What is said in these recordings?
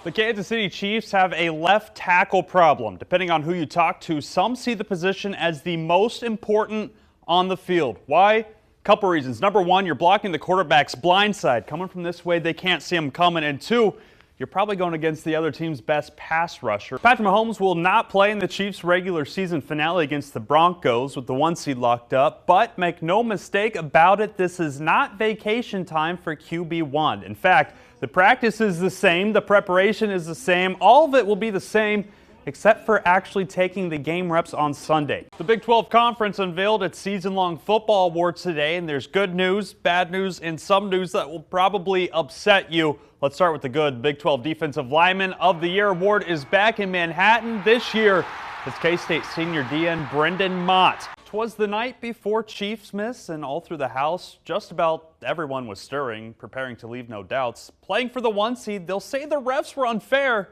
The Kansas City Chiefs have a left tackle problem. Depending on who you talk to, some see the position as the most important on the field. Why? Couple reasons. Number one, you're blocking the quarterback's blind side. Coming from this way, they can't see him coming. And two, you're probably going against the other team's best pass rusher. Patrick Mahomes will not play in the Chiefs' regular season finale against the Broncos with the 1 seed locked up. But make no mistake about it, this is not vacation time for QB1. In fact, the practice is the same, the preparation is the same, all of it will be the same except for actually taking the game reps on Sunday. The Big 12 Conference unveiled its season-long football awards today, and there's good news, bad news, and some news that will probably upset you. Let's start with the good. Big 12 Defensive Lineman of the Year award is back in Manhattan this year. It's K-State senior DN Brendan Mott. 'Twas the night before Chiefs miss, and all through the house, just about everyone was stirring, preparing to leave no doubts. Playing for the 1 seed, they'll say the refs were unfair.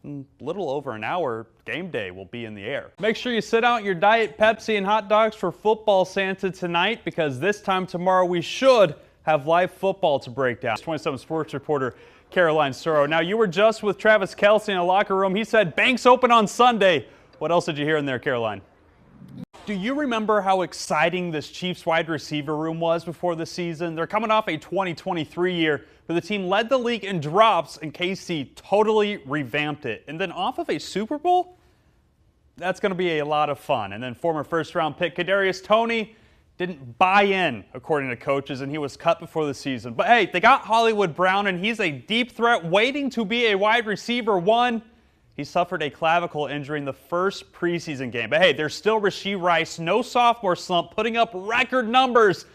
In little over an hour, game day will be in the air. Make sure you sit out your Diet Pepsi and hot dogs for Football Santa tonight, because this time tomorrow we should have live football to break down. 27 Sports reporter Caroline Soro. Now, you were just with Travis Kelce in a locker room. He said banks open on Sunday. What else did you hear in there, Caroline? Do you remember how exciting this Chiefs wide receiver room was before the season? They're coming off a 2023 year where the team led the league in drops, and KC totally revamped it. And then off of a Super Bowl? That's going to be a lot of fun. And then former first-round pick Kadarius Toney didn't buy in, according to coaches, and he was cut before the season. But hey, they got Hollywood Brown, and he's a deep threat waiting to be a wide receiver one. He suffered a clavicle injury in the first preseason game. But hey, there's still Rashee Rice, no sophomore slump, putting up record numbers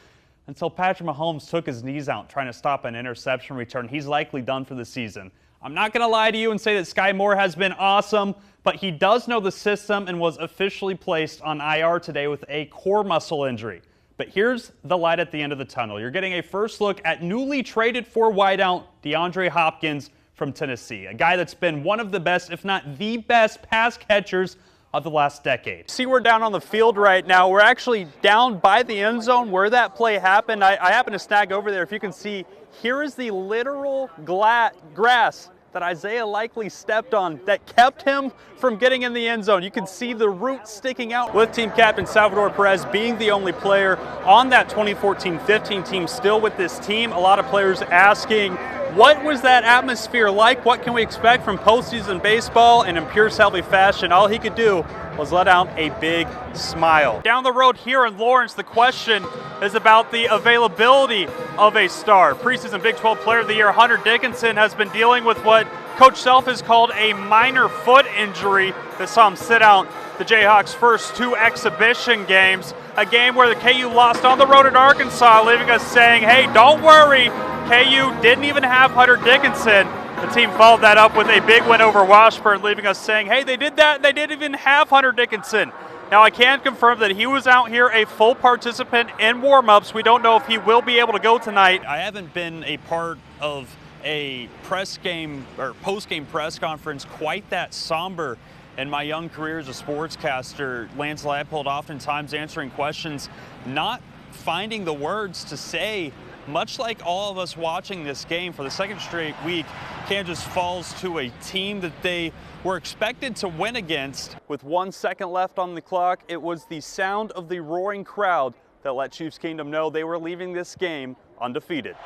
until Patrick Mahomes took his knees out trying to stop an interception return. He's likely done for the season. I'm not going to lie to you and say that Sky Moore has been awesome, but he does know the system and was officially placed on IR today with a core muscle injury. But here's the light at the end of the tunnel. You're getting a first look at newly traded for wideout DeAndre Hopkins from Tennessee, a guy that's been one of the best, if not the best, pass catchers of the last decade. See, we're down on the field right now. We're actually down by the end zone where that play happened. I happen to snag over there. If you can see, here is the literal grass that Isaiah likely stepped on that kept him from getting in the end zone. You can see the roots sticking out. With team captain Salvador Perez being the only player on that 2014-15 team still with this team, a lot of players asking, what was that atmosphere like? What can we expect from postseason baseball? And in pure Salvi fashion, all he could do was let out a big smile. Down the road here in Lawrence, the question is about the availability of a star. Preseason Big 12 Player of the Year Hunter Dickinson has been dealing with what Coach Self has called a minor foot injury that saw him sit out the Jayhawks' first 2 exhibition games. A game where the KU lost on the road at Arkansas, leaving us saying, hey, don't worry, KU didn't even have Hunter Dickinson. The team followed that up with a big win over Washburn, leaving us saying, hey, they did that, and they didn't even have Hunter Dickinson. Now, I can confirm that he was out here a full participant in warm-ups. We don't know if he will be able to go tonight. I haven't been a part of a press game or post-game press conference quite that somber in my young career as a sportscaster. Lance Leipold oftentimes answering questions, not finding the words to say. Much like all of us watching this game for the second straight week, Kansas falls to a team that they were expected to win against. With 1 second left on the clock, it was the sound of the roaring crowd that let Chiefs Kingdom know they were leaving this game undefeated.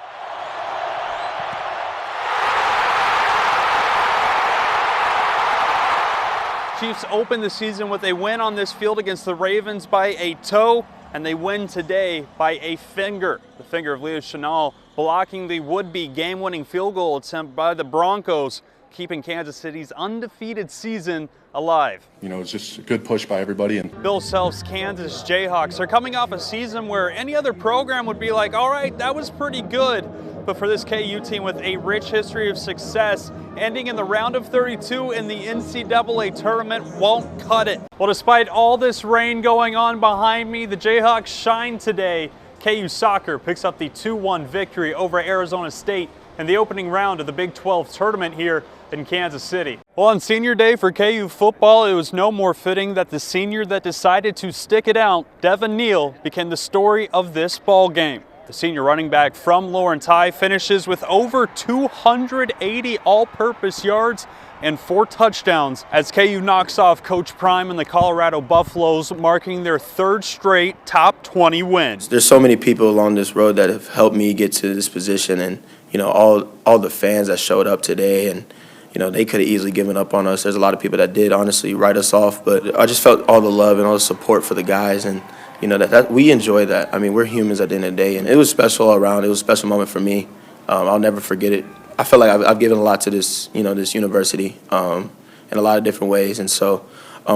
Chiefs opened the season with a win on this field against the Ravens by a toe, and they win today by a finger. The finger of Leo Chenal blocking the would-be game-winning field goal attempt by the Broncos, keeping Kansas City's undefeated season alive. You know, it's just a good push by everybody. And Bill Self's Kansas Jayhawks are coming off a season where any other program would be like, all right, that was pretty good. But for this KU team with a rich history of success, ending in the round of 32 in the NCAA tournament won't cut it. Well, despite all this rain going on behind me, the Jayhawks shine today. KU soccer picks up the 2-1 victory over Arizona State in the opening round of the Big 12 tournament here in Kansas City. Well, on senior day for KU football, it was no more fitting that the senior that decided to stick it out, Devin Neal, became the story of this ball game. The senior running back from Laurenti finishes with over 280 all-purpose yards and 4 touchdowns as KU knocks off Coach Prime and the Colorado Buffaloes, marking their 3rd straight top 20 win. There's so many people along this road that have helped me get to this position, and all the fans that showed up today, and they could have easily given up on us. There's a lot of people that did honestly write us off, but I just felt all the love and all the support for the guys, and that we enjoy that. I mean, we're humans at the end of the day, and it was special all around. It was a special moment for me. I'll never forget it. I feel like I've given a lot to this, this university in a lot of different ways. And so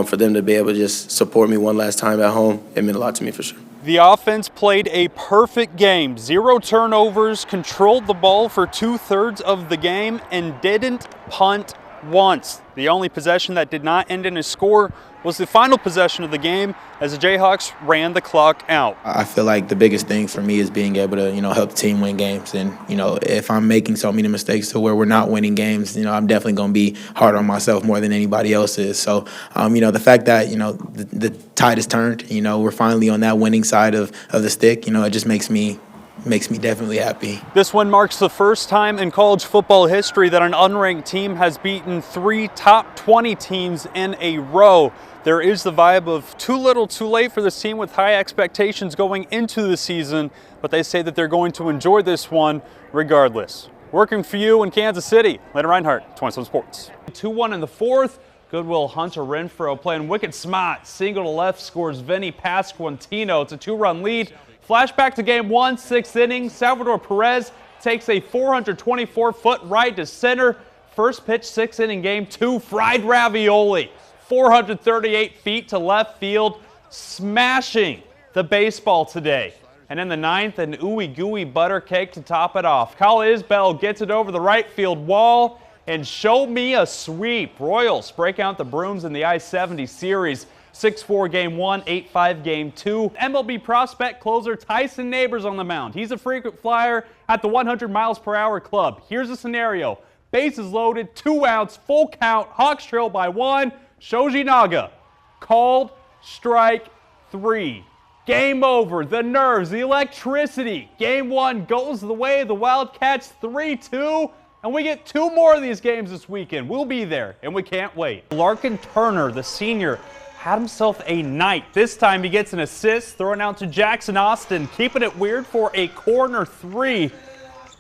for them to be able to just support me one last time at home, it meant a lot to me for sure. The offense played a perfect game. 0 turnovers, controlled the ball for 2/3 of the game, and didn't punt once. The only possession that did not end in a score was the final possession of the game as the Jayhawks ran the clock out. I feel like the biggest thing for me is being able to, help the team win games. And, if I'm making so many mistakes to where we're not winning games, I'm definitely going to be hard on myself more than anybody else is. So, the fact that, the tide has turned, we're finally on that winning side of the stick, it just makes me definitely happy. This one marks the first time in college football history that an unranked team has beaten 3 top 20 teams in a row. There is the vibe of too little, too late for this team with high expectations going into the season, but they say that they're going to enjoy this one regardless. Working for you in Kansas City, Landon Reinhardt, 27 Sports. 2-1 in the 4th. Goodwill Hunter Renfro playing wicked smart. Single to left scores Vinny Pasquantino. It's a 2-run lead. Flashback to game 1, 6th inning. Salvador Perez takes a 424-foot right to center. First pitch, 6th inning game 2, fried ravioli. 438 feet to left field, smashing the baseball today. And in the 9th, an ooey gooey butter cake to top it off. Kyle Isbell gets it over the right field wall and show me a sweep. Royals break out the brooms in the I-70 series. 6-4 game 1, 8-5 game 2. MLB prospect closer Tyson Neighbors on the mound. He's a frequent flyer at the 100 miles per hour club. Here's a scenario. Bases loaded, 2 outs, full count, Hawks trail by 1. Shoji Naga called strike 3. Game over. The nerves, the electricity. Game 1 goes the way of the Wildcats, 3-2. And we get 2 more of these games this weekend. We'll be there, and we can't wait. Larkin Turner, the senior, had himself a night. This time he gets an assist, throwing out to Jackson Austin, keeping it weird for a corner 3.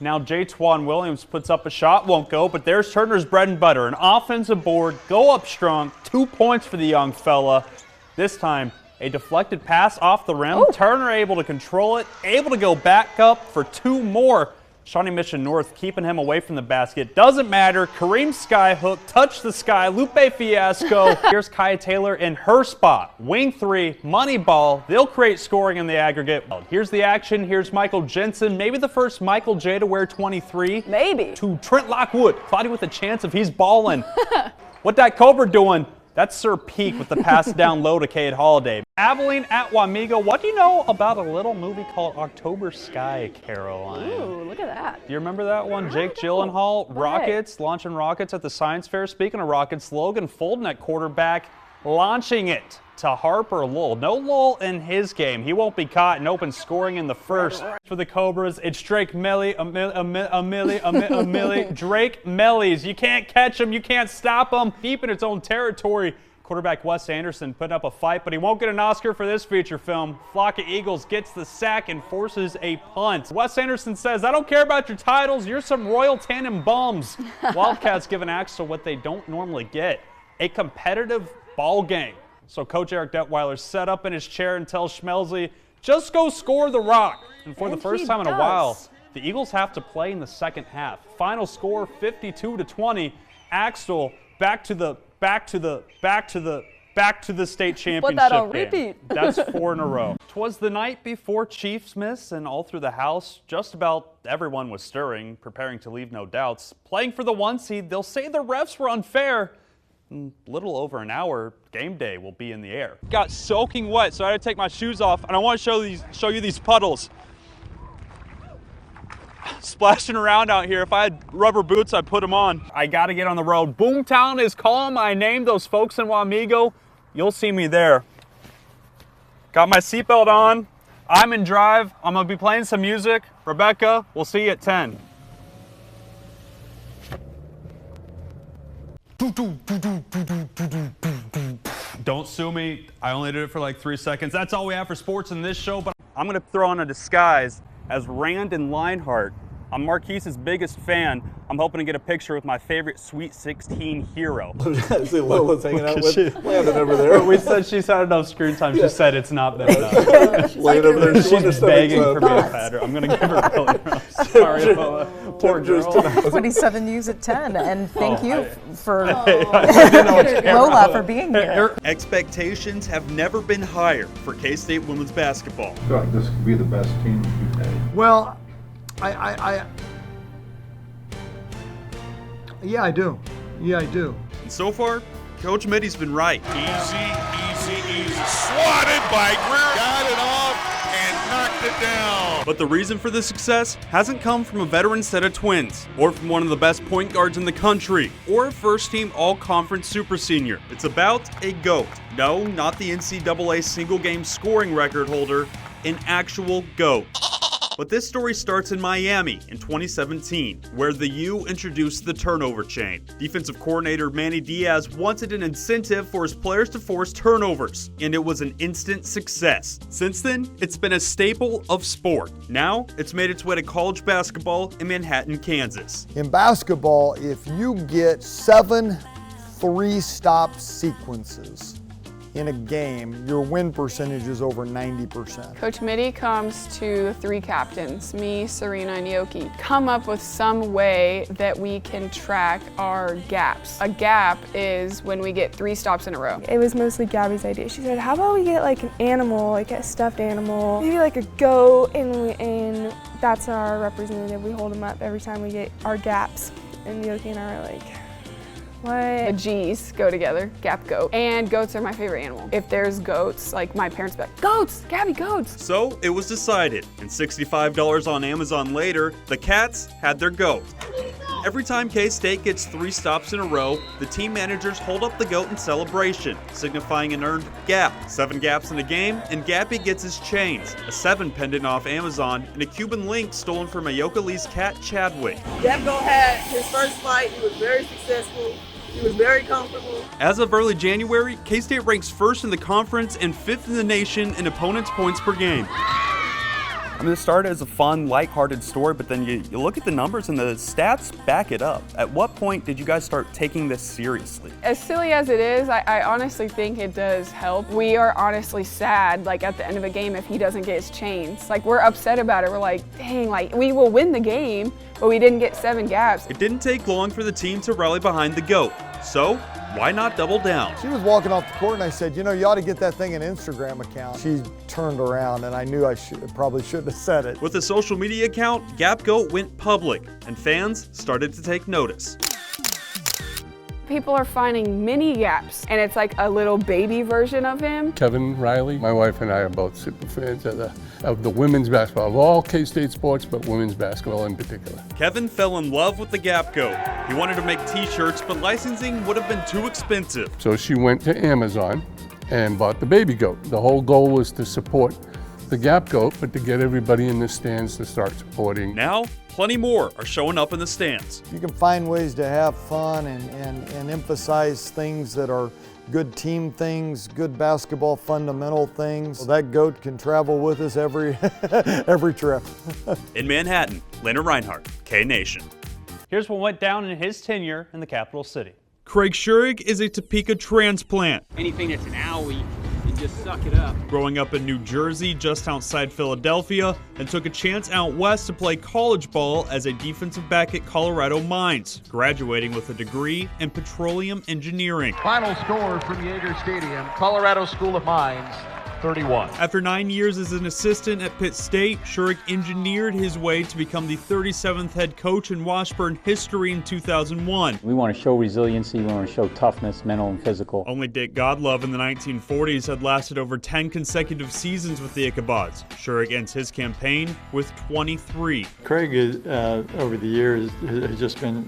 Now J-Twan Williams puts up a shot, won't go, but there's Turner's bread and butter. An offensive board, go up strong, 2 points for the young fella. This time, a deflected pass off the rim. Ooh. Turner able to control it, able to go back up for 2 more. Shawnee Mission North keeping him away from the basket. Doesn't matter. Kareem Skyhook, touch the sky. Lupe Fiasco. Here's Kaya Taylor in her spot. Wing 3, money ball. They'll create scoring in the aggregate. Here's the action. Here's Michael Jensen. Maybe the first Michael J to wear 23. Maybe. To Trent Lockwood. Cloudy with a chance if he's balling. What that Cobra doing? That's Sir Peak with the pass down low to Cade Holiday. Abilene at Wamego. What do you know about a little movie called October Sky, Caroline? Ooh, look at that. Do you remember that one? Jake Gyllenhaal, Rockets, launching rockets at the science fair. Speaking of rockets, Logan Folden at quarterback, launching it to Harper Lowell. No lull in his game. He won't be caught in open scoring in the first. For the Cobras, it's Drake Melly, Drake Mellies. You can't catch him. You can't stop him. Deep in its own territory. Quarterback Wes Anderson putting up a fight, but he won't get an Oscar for this feature film. Flock of Eagles gets the sack and forces a punt. Wes Anderson says, I don't care about your titles. You're some Royal Tandem bums. Wildcats give an Axel what they don't normally get. A competitive ball game. So Coach Eric Detweiler set up in his chair and tells Schmelzy, just go score the rock. And for the first time in a while, the Eagles have to play in the second half. Final score 52-20. Axel back to the state championship. Put that on game. repeat. That's 4 in a row. 'Twas the night before Chiefs miss, and all through the house, just about everyone was stirring, preparing to leave no doubts. Playing for the 1 seed, they'll say the refs were unfair. In little over an hour, game day will be in the air. Got soaking wet, so I had to take my shoes off, and I want to show you these puddles. Splashing around out here. If I had rubber boots, I'd put them on. I got to get on the road. Boomtown is calling my name. Those folks in Wamego, you'll see me there. Got my seatbelt on. I'm in drive. I'm going to be playing some music. Rebecca, we'll see you at 10. Don't sue me. I only did it for like 3 seconds. That's all we have for sports in this show, but I'm going to throw on a disguise as Landon Reinhardt. I'm Marquise's biggest fan. I'm hoping to get a picture with my favorite Sweet 16 hero. See Lola's hanging out with Landon over there. We said she's had enough screen time. She said it's not been enough. Landon over there. She's begging for me to pat her. I'm going to give her a really sorry, Lola. Poor girl. 27 News at 10, and thank you for Lola for being here. Expectations have never been higher for K-State women's basketball. I feel like this could be the best team you've had. Well, yeah, I do. Yeah, I do. And so far, Coach Mitty's been right. Easy. Swatted by Greer. Got it off and knocked it down. But the reason for this success hasn't come from a veteran set of twins, or from one of the best point guards in the country, or a first-team all-conference super senior. It's about a GOAT. No, not the NCAA single-game scoring record holder, an actual GOAT. But this story starts in Miami in 2017, where the U introduced the turnover chain. Defensive coordinator Manny Diaz wanted an incentive for his players to force turnovers, and it was an instant success. Since then, it's been a staple of sport. Now, it's made its way to college basketball in Manhattan, Kansas. In basketball, if you get 7 3-stop sequences in a game, your win percentage is over 90%. Coach Mitty comes to the 3 captains, me, Serena, and Yoki, come up with some way that we can track our gaps. A gap is when we get 3 stops in a row. It was mostly Gabby's idea. She said, how about we get like an animal, like a stuffed animal, maybe like a goat, and that's our representative. We hold him up every time we get our gaps. And Yoki and I were like, what? The G's go together, gap goat. And goats are my favorite animal. If there's goats, like my parents be like, goats, Gabby, goats. So it was decided, and $65 on Amazon later, the Cats had their goat. Every time K-State gets 3 stops in a row, the team managers hold up the goat in celebration, signifying an earned gap. 7 gaps in a game, and Gappy gets his chains, a 7 pendant off Amazon, and a Cuban link stolen from Ayoka Lee's cat, Chadwick. That goat had his first fight. He was very successful. He was very comfortable. As of early January, K-State ranks 1st in the conference and 5th in the nation in opponents' points per game. I mean, it started as a fun, lighthearted story, but then you look at the numbers and the stats back it up. At what point did you guys start taking this seriously? As silly as it is, I honestly think it does help. We are honestly sad, like at the end of a game, if he doesn't get his chains. Like, we're upset about it. We're like, dang, like we will win the game, but we didn't get 7 gaps. It didn't take long for the team to rally behind the GOAT. So, why not double down? She was walking off the court and I said, you know, you ought to get that thing an Instagram account. She turned around and I knew I probably shouldn't have said it. With a social media account, Gap Goat went public and fans started to take notice. People are finding mini gaps, and it's like a little baby version of him. Kevin Riley, my wife and I are both super fans of the women's basketball, of all K-State sports, but women's basketball in particular. Kevin fell in love with the Gap Goat. He wanted to make t-shirts, but licensing would have been too expensive. So she went to Amazon and bought the baby goat. The whole goal was to support the Gap Goat, but to get everybody in the stands to start supporting. Now, plenty more are showing up in the stands. You can find ways to have fun and emphasize things that are good team things, good basketball fundamental things. Well, that goat can travel with us every trip. In Manhattan, Landon Reinhardt, K-Nation. Here's what went down in his tenure in the capital city. Craig Schurig is a Topeka transplant. Anything that's an owie, you just suck it up. Growing up in New Jersey, just outside Philadelphia, and took a chance out west to play college ball as a defensive back at Colorado Mines, graduating with a degree in petroleum engineering. Final score from Yager Stadium, Colorado School of Mines, 31. After 9 years as an assistant at Pitt State, Schurig engineered his way to become the 37th head coach in Washburn history in 2001. We want to show resiliency, we want to show toughness, mental and physical. Only Dick Godlove in the 1940s had lasted over 10 consecutive seasons with the Ichabods. Schurig ends his campaign with 23. Craig is, over the years has just been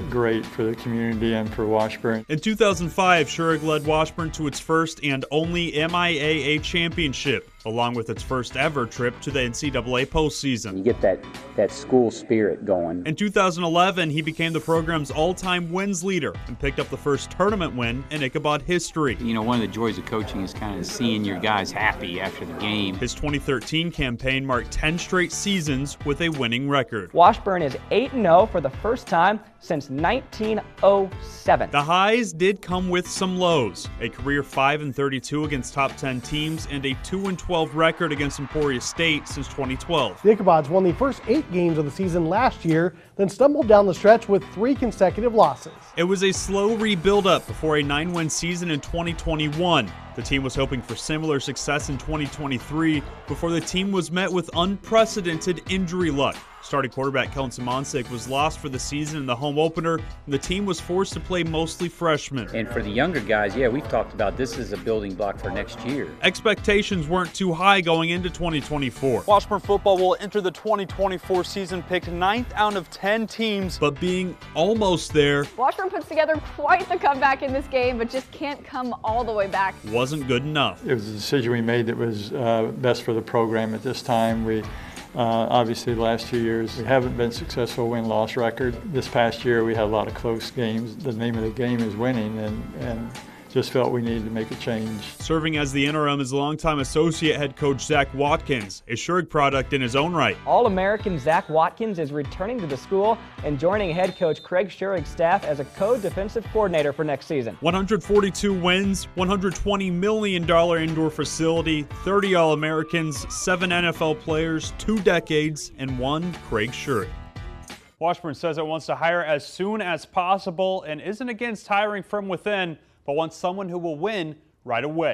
great for the community and for Washburn. In 2005, Schurig led Washburn to its first and only MIAA championship. along with its first ever trip to the NCAA postseason. You get that school spirit going. In 2011, he became the program's all-time wins leader and picked up the first tournament win in Ichabod history. You know, one of the joys of coaching is kind of seeing your guys happy after the game. His 2013 campaign marked 10 straight seasons with a winning record. Washburn is 8-0 for the first time since 1907. The highs did come with some lows. A career 5-32 against top 10 teams and a 2-12 record against Emporia State since 2012. The Ichabods won the first 8 games of the season last year, then stumbled down the stretch with 3 consecutive losses. It was a slow rebuild-up before a 9-win season in 2021. The team was hoping for similar success in 2023 before the team was met with unprecedented injury luck. Starting quarterback Kellen Simoncic was lost for the season in the home opener, and the team was forced to play mostly freshmen. And for the younger guys, yeah, we've talked about this is a building block for next year. Expectations weren't too high going into 2024. Washburn football will enter the 2024 season picked 9th out of 10 teams, but being almost there Washburn puts together quite the comeback in this game, but just can't come all the way back. wasn't good enough. It was a decision we made that was best for the program at this time. We obviously the last 2 years we haven't been successful win-loss record. This past year we had a lot of close games. The name of the game is winning, and just felt we needed to make a change. Serving as the interim is longtime associate head coach Zach Watkins, a Schurig product in his own right. All-American Zach Watkins is returning to the school and joining head coach Craig Schurig's staff as a co-defensive coordinator for next season. 142 wins, $120 million indoor facility, 30 All-Americans, 7 NFL players, 2 decades, and 1 Craig Schurig. Washburn says it wants to hire as soon as possible and isn't against hiring from within, but wants someone who will win right away.